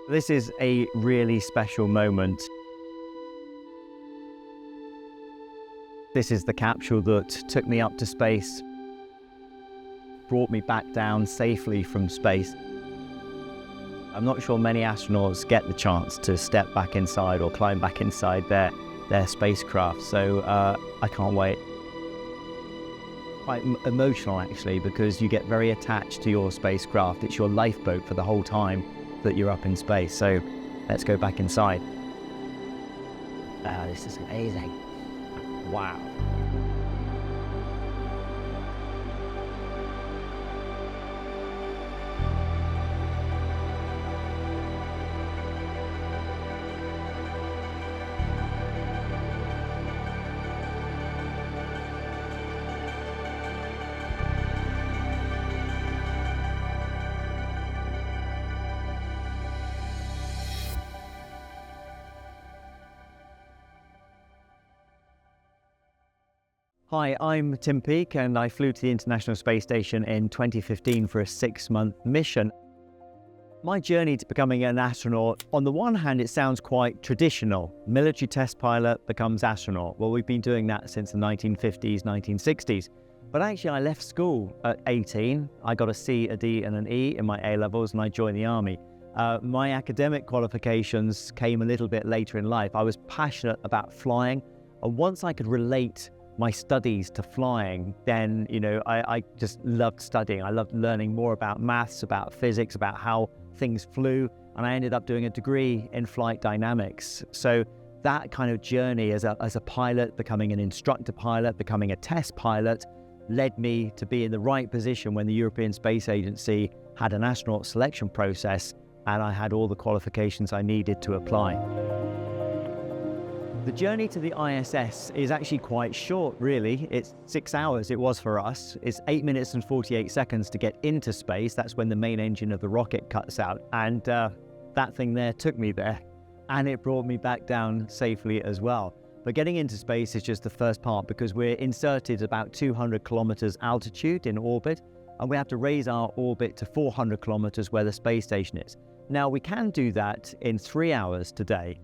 This is a really special moment. This is the capsule that took me up to space, brought me back down safely from space. I'm not sure many astronauts get the chance to step back inside or climb back inside their spacecraft, so I can't wait. Quite emotional actually, because you get very attached to your spacecraft. It's your lifeboat for the whole time that you're up in space, so let's go back inside. This is amazing. Wow. Hi, I'm Tim Peake and I flew to the International Space Station in 2015 for a 6-month mission. My journey to becoming an astronaut, on the one hand, it sounds quite traditional. Military test pilot becomes astronaut. Well, we've been doing that since the 1950s, 1960s. But actually, I left school at 18. I got a C, a D and an E in my A-levels and I joined the Army. My academic qualifications came a little bit later in life. I was passionate about flying, and once I could relate my studies to flying, then, I just loved studying. I loved learning more about maths, about physics, about how things flew, and I ended up doing a degree in flight dynamics. So that kind of journey as a pilot, becoming an instructor pilot, becoming a test pilot, led me to be in the right position when the European Space Agency had an astronaut selection process, and I had all the qualifications I needed to apply. The journey to the ISS is actually quite short, really. It's 6 hours, it was for us. It's 8 minutes and 48 seconds to get into space. That's when the main engine of the rocket cuts out. And that thing there took me there, and it brought me back down safely as well. But getting into space is just the first part, because we're inserted about 200 kilometers altitude in orbit, and we have to raise our orbit to 400 kilometers where the space station is. Now, we can do that in 3 hours today.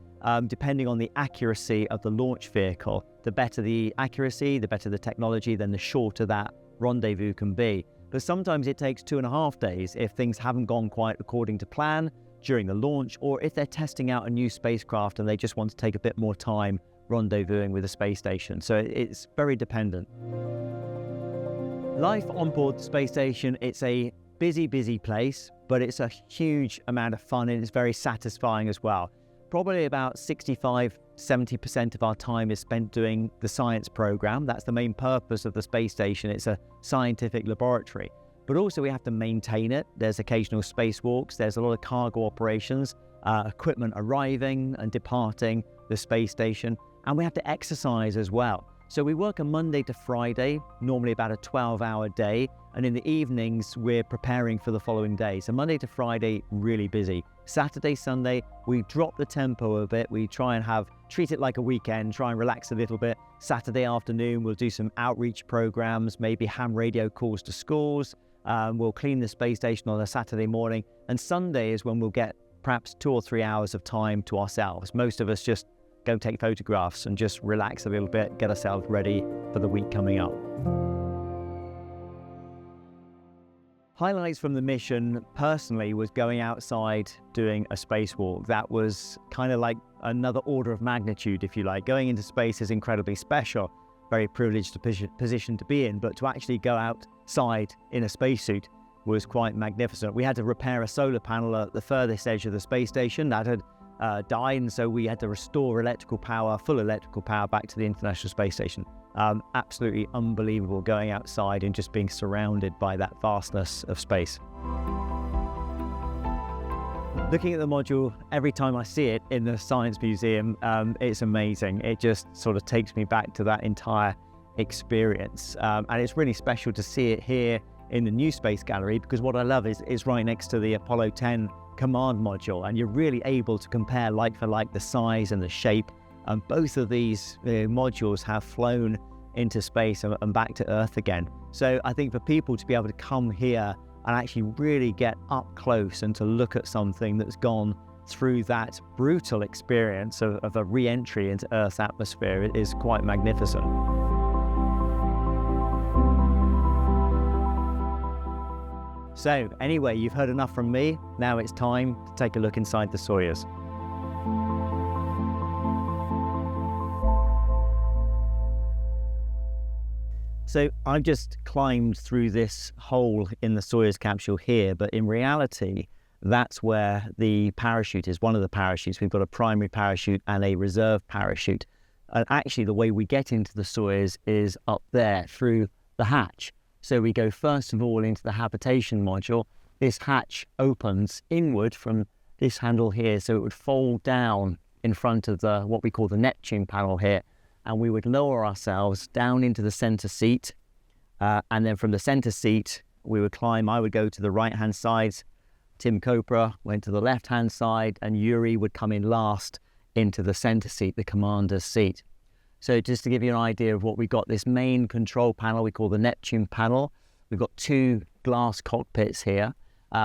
Depending on the accuracy of the launch vehicle. The better the accuracy, the better the technology, then the shorter that rendezvous can be. But sometimes it takes 2.5 days if things haven't gone quite according to plan during the launch, or if they're testing out a new spacecraft and they just want to take a bit more time rendezvousing with the space station. So it's very dependent. Life on board the space station, it's a busy place, but it's a huge amount of fun and it's very satisfying as well. Probably about 65–70% of our time is spent doing the science program. That's the main purpose of the space station. It's a scientific laboratory. But also we have to maintain it. There's occasional spacewalks. There's a lot of cargo operations, equipment arriving and departing the space station. And we have to exercise as well. So we work a Monday to Friday, normally about a 12-hour day. And in the evenings, we're preparing for the following day. So Monday to Friday, really busy. Saturday, Sunday, we drop the tempo a bit. We try and treat it like a weekend, try and relax a little bit. Saturday afternoon, we'll do some outreach programs, maybe ham radio calls to schools. We'll clean the space station on a Saturday morning. And Sunday is when we'll get perhaps 2 or 3 hours of time to ourselves. Most of us just go take photographs and just relax a little bit, get ourselves ready for the week coming up. Highlights from the mission, personally, was going outside doing a spacewalk. That was kind of like another order of magnitude, if you like. Going into space is incredibly special, very privileged position to be in, but to actually go outside in a spacesuit was quite magnificent. We had to repair a solar panel at the furthest edge of the space station that had died, and so we had to restore full electrical power back to the International Space Station. Absolutely unbelievable going outside and just being surrounded by that vastness of space. Looking at the module, every time I see it in the Science Museum, it's amazing. It just sort of takes me back to that entire experience. And it's really special to see it here in the New Space Gallery, because what I love is it's right next to the Apollo 10 command module, and you're really able to compare like for like the size and the shape. And both of these modules have flown into space and back to Earth again. So I think for people to be able to come here and actually really get up close and to look at something that's gone through that brutal experience of a re-entry into Earth's atmosphere is quite magnificent. So anyway, you've heard enough from me. Now it's time to take a look inside the Soyuz. So I've just climbed through this hole in the Soyuz capsule here, but in reality, that's where the parachute is, one of the parachutes. We've got a primary parachute and a reserve parachute. And actually, the way we get into the Soyuz is up there through the hatch. So we go first of all into the habitation module. This hatch opens inward from this handle here, so it would fold down in front of the what we call the Neptune panel here. And we would lower ourselves down into the center seat. And then from the center seat, we would climb. I would go to the right-hand side. Tim Copra went to the left-hand side, and Yuri would come in last into the center seat, the commander's seat. So just to give you an idea of what we've got, this main control panel we call the Neptune Panel. We've got 2 glass cockpits here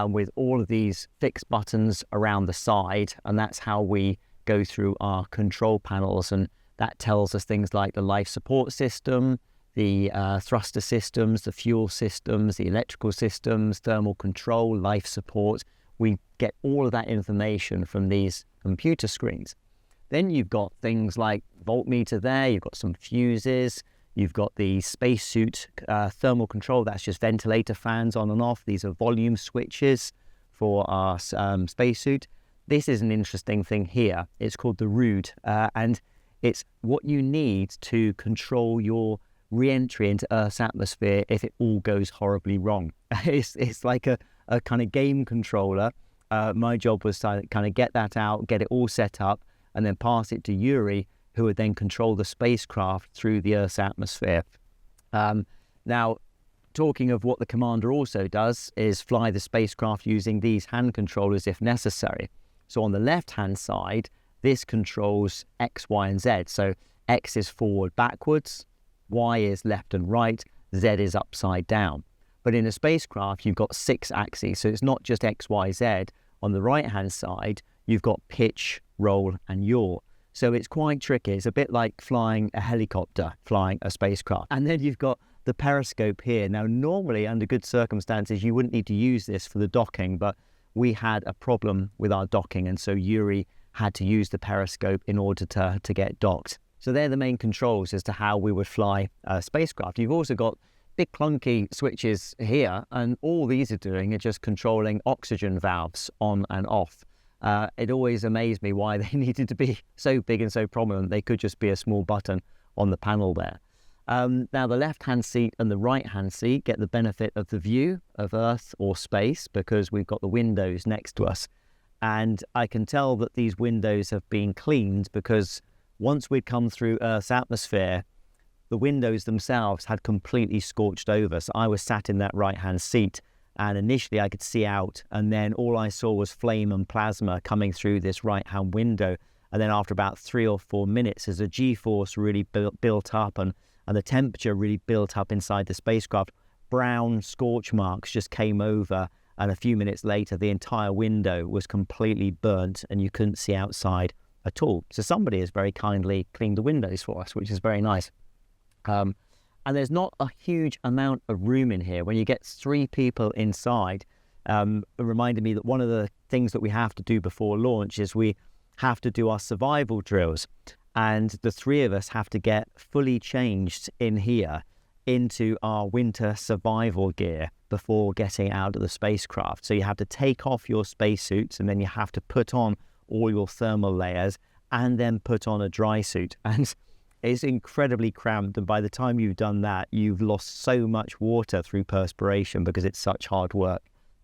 with all of these fixed buttons around the side, and that's how we go through our control panels. And that tells us things like the life support system, the thruster systems, the fuel systems, the electrical systems, thermal control, life support. We get all of that information from these computer screens. Then you've got things like voltmeter there, you've got some fuses, you've got the spacesuit thermal control, that's just ventilator fans on and off. These are volume switches for our spacesuit. This is an interesting thing here. It's called the ROOD, and it's what you need to control your re-entry into Earth's atmosphere if it all goes horribly wrong. It's like a kind of game controller. My job was to kind of get that out, get it all set up, and then pass it to Yuri, who would then control the spacecraft through the Earth's atmosphere. Now, talking of what the commander also does is fly the spacecraft using these hand controllers if necessary. So on the left-hand side, this controls X, Y, and Z. So X is forward, backwards, Y is left and right, Z is upside down. But in a spacecraft, you've got 6 axes. So it's not just X, Y, Z. On the right-hand side, you've got pitch, roll, and yaw. So it's quite tricky. It's a bit like flying a helicopter, flying a spacecraft. And then you've got the periscope here. Now, normally, under good circumstances, you wouldn't need to use this for the docking, but we had a problem with our docking, and so Yuri had to use the periscope in order to get docked. So they're the main controls as to how we would fly a spacecraft. You've also got big clunky switches here, and all these are doing are just controlling oxygen valves on and off. It always amazed me why they needed to be so big and so prominent. They could just be a small button on the panel there. Now the left-hand seat and the right-hand seat get the benefit of the view of Earth or space because we've got the windows next to us. And I can tell that these windows have been cleaned because once we'd come through Earth's atmosphere, the windows themselves had completely scorched over. So I was sat in that right-hand seat, and initially I could see out, and then all I saw was flame and plasma coming through this right-hand window. And then after about 3 or 4 minutes, as the G-force really built up and the temperature really built up inside the spacecraft, brown scorch marks just came over, and a few minutes later the entire window was completely burnt and you couldn't see outside at all. So somebody has very kindly cleaned the windows for us, which is very nice. And there's not a huge amount of room in here. When you get 3 people inside, it reminded me that one of the things that we have to do before launch is we have to do our survival drills. And the 3 of us have to get fully changed in here into our winter survival gear before getting out of the spacecraft. So you have to take off your spacesuits, and then you have to put on all your thermal layers and then put on a dry suit. And it's incredibly cramped, and by the time you've done that, you've lost so much water through perspiration because it's such hard work.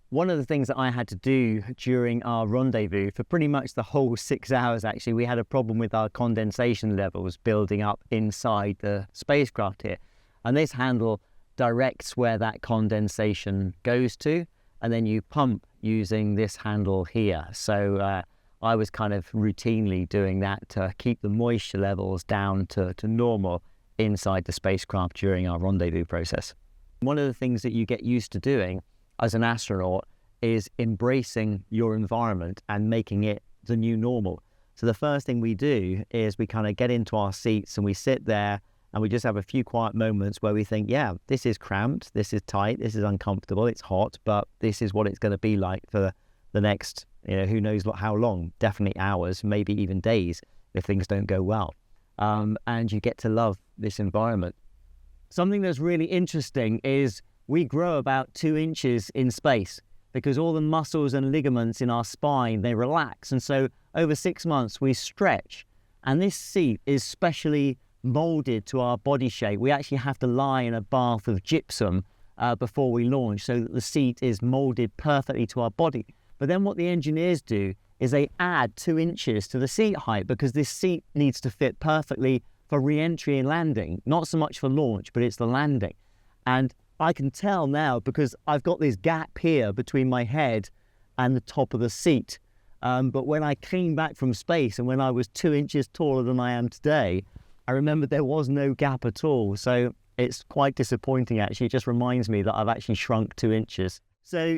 One of the things that I had to do during our rendezvous for pretty much the whole 6 hours, actually, we had a problem with our condensation levels building up inside the spacecraft here. And this handle directs where that condensation goes to, and then you pump using this handle here. So I was kind of routinely doing that to keep the moisture levels down to normal inside the spacecraft during our rendezvous process. One of the things that you get used to doing as an astronaut is embracing your environment and making it the new normal. So the first thing we do is we kind of get into our seats and we sit there and we just have a few quiet moments where we think, yeah, this is cramped, this is tight, this is uncomfortable, it's hot, but this is what it's going to be like for the next, who knows how long, definitely hours, maybe even days if things don't go well. And you get to love this environment. Something that's really interesting is we grow about 2 inches in space because all the muscles and ligaments in our spine, they relax. And so over 6 months, we stretch. And this seat is specially molded to our body shape. We actually have to lie in a bath of gypsum before we launch so that the seat is molded perfectly to our body. But then what the engineers do is they add 2 inches to the seat height because this seat needs to fit perfectly for re-entry and landing, not so much for launch, but it's the landing. And I can tell now because I've got this gap here between my head and the top of the seat. But when I came back from space and when I was 2 inches taller than I am today, I remember there was no gap at all. So it's quite disappointing, actually. It just reminds me that I've actually shrunk 2 inches. So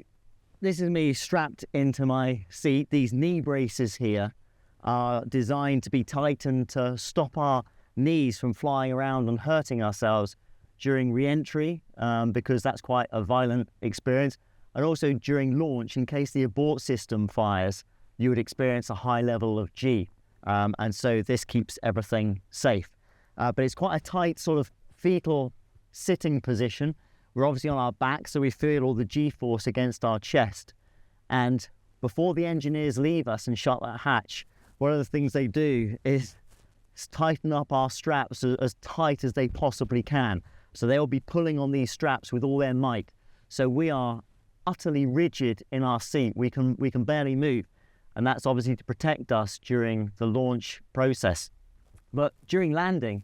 this is me strapped into my seat. These knee braces here are designed to be tightened to stop our knees from flying around and hurting ourselves during re-entry, because that's quite a violent experience. And also during launch, in case the abort system fires, you would experience a high level of G. And so this keeps everything safe. But it's quite a tight sort of fetal sitting position. We're obviously on our back, so we feel all the G-force against our chest. And before the engineers leave us and shut that hatch, one of the things they do is tighten up our straps as tight as they possibly can. So they'll be pulling on these straps with all their might. So we are utterly rigid in our seat. We can barely move. And that's obviously to protect us during the launch process. But during landing,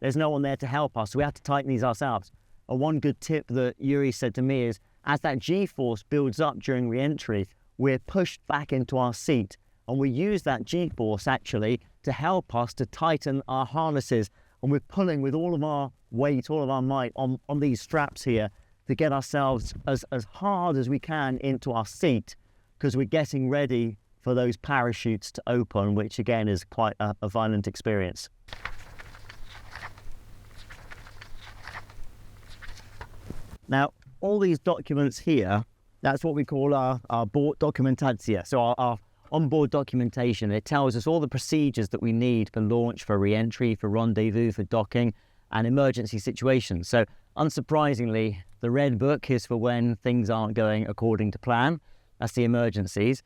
there's no one there to help us. So we have to tighten these ourselves. And one good tip that Yuri said to me is, as that G-force builds up during re-entry, we're pushed back into our seat. And we use that G-force actually to help us to tighten our harnesses. And we're pulling with all of our weight, all of our might on these straps here to get ourselves as hard as we can into our seat, because we're getting ready for those parachutes to open, which again is quite a violent experience. Now, all these documents here, that's what we call our board documentation. So our onboard documentation, it tells us all the procedures that we need for launch, for re-entry, for rendezvous, for docking, and emergency situations. So unsurprisingly, the red book is for when things aren't going according to plan. That's the emergencies.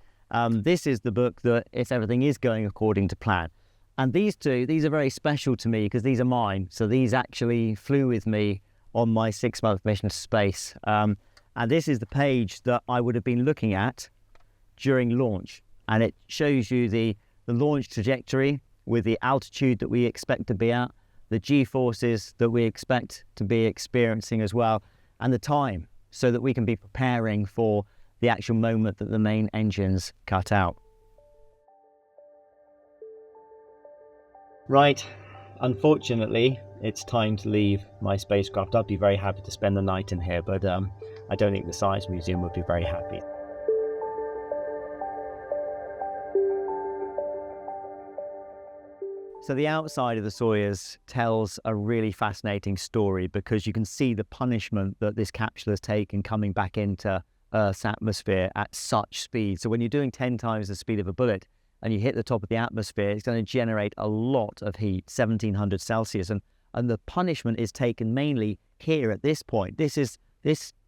This is the book that if everything is going according to plan. And these are very special to me because these are mine. So these actually flew with me on my 6-month mission to space. And this is the page that I would have been looking at during launch. And it shows you the launch trajectory with the altitude that we expect to be at, the G-forces that we expect to be experiencing as well, and the time so that we can be preparing for the actual moment that the main engines cut out. Right, unfortunately, it's time to leave my spacecraft. I'd be very happy to spend the night in here, but I don't think the Science Museum would be very happy. So the outside of the Soyuz tells a really fascinating story because you can see the punishment that this capsule has taken coming back into Earth's atmosphere at such speed. So when you're doing 10 times the speed of a bullet and you hit the top of the atmosphere, it's going to generate a lot of heat, 1700 Celsius. And the punishment is taken mainly here at this point. This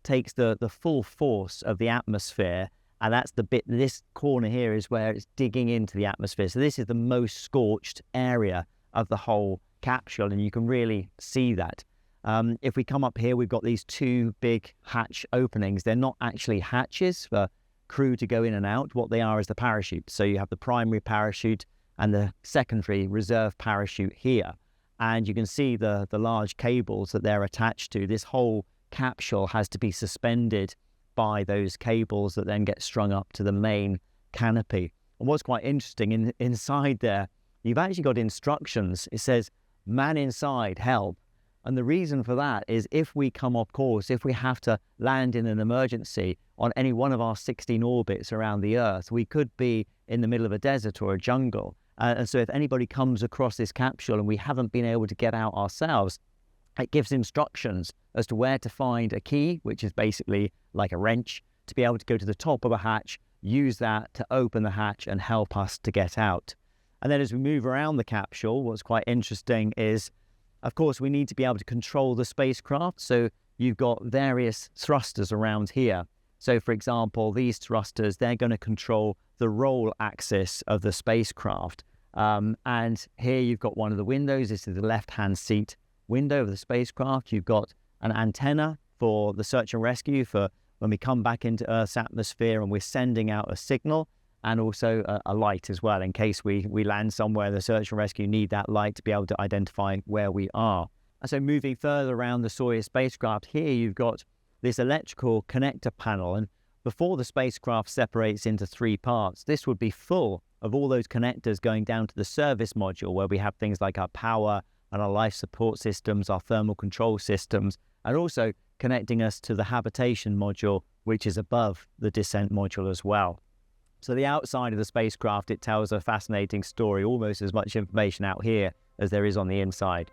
takes the full force of the atmosphere, and that's the bit, this corner here is where it's digging into the atmosphere. So this is the most scorched area of the whole capsule, and you can really see that. If we come up here, we've got these 2 big hatch openings. They're not actually hatches for crew to go in and out. What they are is the parachute. So you have the primary parachute and the secondary reserve parachute here. And you can see the large cables that they're attached to. This whole capsule has to be suspended by those cables that then get strung up to the main canopy. And what's quite interesting, inside there, you've actually got instructions. It says, man inside, help. And the reason for that is if we come off course, if we have to land in an emergency on any one of our 16 orbits around the Earth, we could be in the middle of a desert or a jungle. And so if anybody comes across this capsule and we haven't been able to get out ourselves, it gives instructions as to where to find a key, which is basically like a wrench, to be able to go to the top of a hatch, use that to open the hatch and help us to get out. And then as we move around the capsule, what's quite interesting is, of course, we need to be able to control the spacecraft. So you've got various thrusters around here. So for example, these thrusters, they're going to control the roll axis of the spacecraft. And here you've got one of the windows. This is the left-hand seat window of the spacecraft. You've got an antenna for the search and rescue for when we come back into Earth's atmosphere and we're sending out a signal, and also a light as well in case we land somewhere. The search and rescue need that light to be able to identify where we are. And so moving further around the Soyuz spacecraft, here you've got this electrical connector panel, and before the spacecraft separates into 3 parts, this would be full of all those connectors going down to the service module where we have things like our power and our life support systems, our thermal control systems, and also connecting us to the habitation module, which is above the descent module as well. So the outside of the spacecraft, it tells a fascinating story, almost as much information out here as there is on the inside.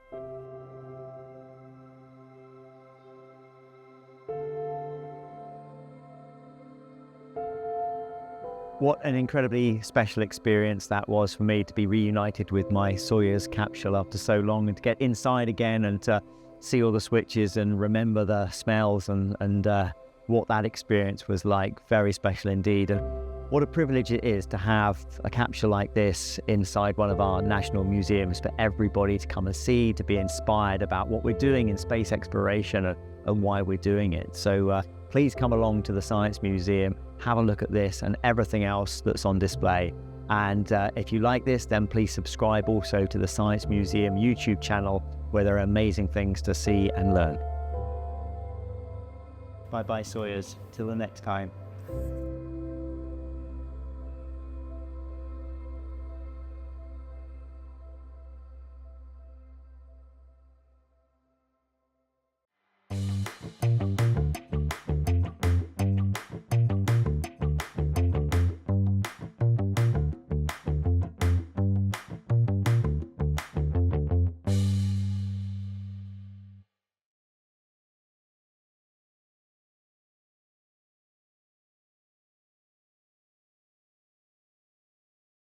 What an incredibly special experience that was for me to be reunited with my Soyuz capsule after so long, and to get inside again and to see all the switches and remember the smells and what that experience was like. Very special indeed. And what a privilege it is to have a capsule like this inside one of our national museums for everybody to come and see, to be inspired about what we're doing in space exploration and why we're doing it. So please come along to the Science Museum, have a look at this and everything else that's on display. And if you like this, then please subscribe also to the Science Museum YouTube channel, where there are amazing things to see and learn. Bye-bye, Soyuz. Till the next time.